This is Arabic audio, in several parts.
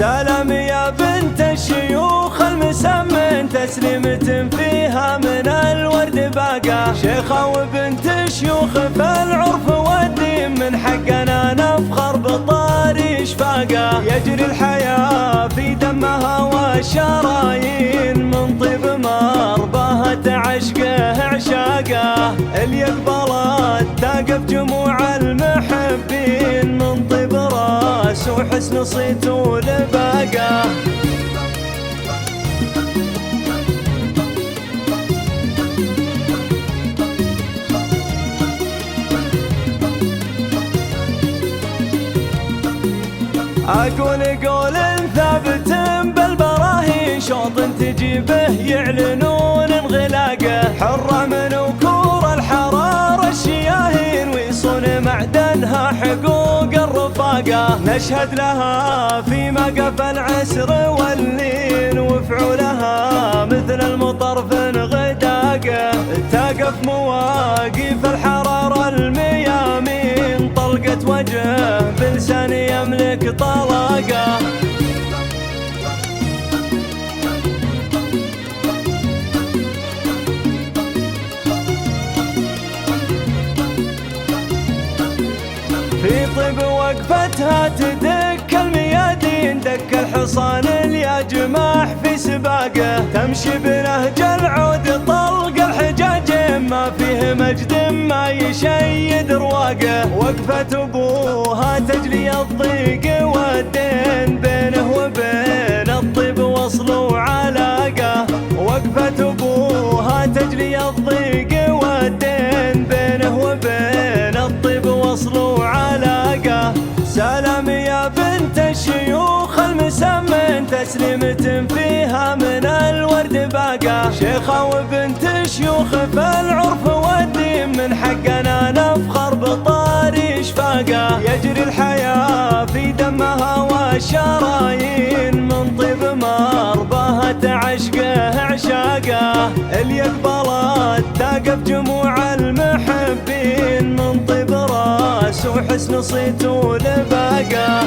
سلام يا بنت الشيوخ المسمن، تسليمة فيها من الورد باقة. شيخة وبنت شيوخ في العرف والدين، من حقنا نفخر بطاري شفاقة. يجري الحياة في دمها والشرايين، من طيب مرباها تعشقه عشاقه. اللي يقبلت تقف جموع المحبين، من طيب راس وحسن صيت ولباقه. أقول قول ثابت بالبراهين، شوط تجيبه يعلنون انغلاقه. حرة من وكور الحرار الشياهين، ويصون معدنها حقوق الرفاقة. نشهد لها في موقف العسر واللين، وفعولها مثل المطر في غداقه. تقف مواقف الحرار الميامين، طلقة وجه بلسان يملك طلاقه. في طيب وقفتها تدك الميادين، دك الحصان اللي جماح في سباقه. تمشي بنهج العود طلق الحجاج، ما فيه مجد ما يشيد رواقه. وقفة ابوها تجلي الضيق والدين، بينه وبين الطيب وصل وعلاقه. وقفة ابوها تجلي الضيق والدين، بينه وبين الطيب وصل وعلاقه. سلام يا بنت الشيوخ المسمن، تسليمة فيها من الورد باقة. شيخة وبنت شيوخ في العرف والدين، من حقنا نفخر بطاري شفاقة. يجري الحياة في دمها والشرايين، من طيب مرباها تعشقه عشاقه. اللي يقبلت تقف جموع المحبين، من طيب راس وحسن صيت ولباقه.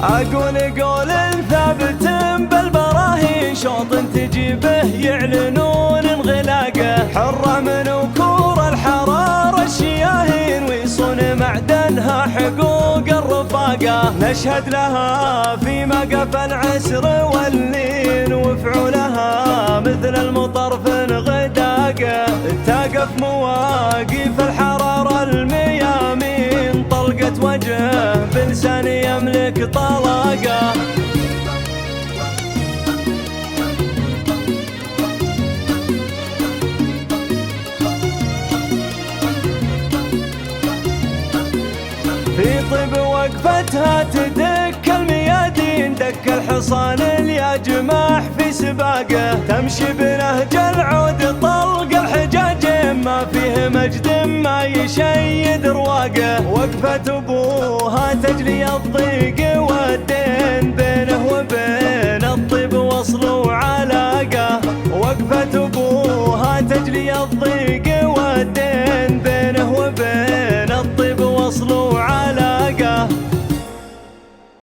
أقول قول ثابت بالبراهين، شوط تجيبه يعلنون انغلاقه. حرة من وكور الحرار الشياهين، ويصون معدنها حقوق الرفاقة. نشهد لها في موقف العسر واللين، وفعولها مثل المطر في غداقه. تقف مواقف الحرار الميامين، طلقة وجه بلسان يملك طلاقه. في طيب وقفتها تدك الميادين، دك الحصان اللي جماح في سباقه. تمشي بنهج العود طلق الحجاج، ما فيه مجد ما يشيد رواقه. وقفة ابوها تجلي الضيق والدين، بينه وبين الطيب وصل وعلاقه. وقفة ابوها تجلي الضيق والدين،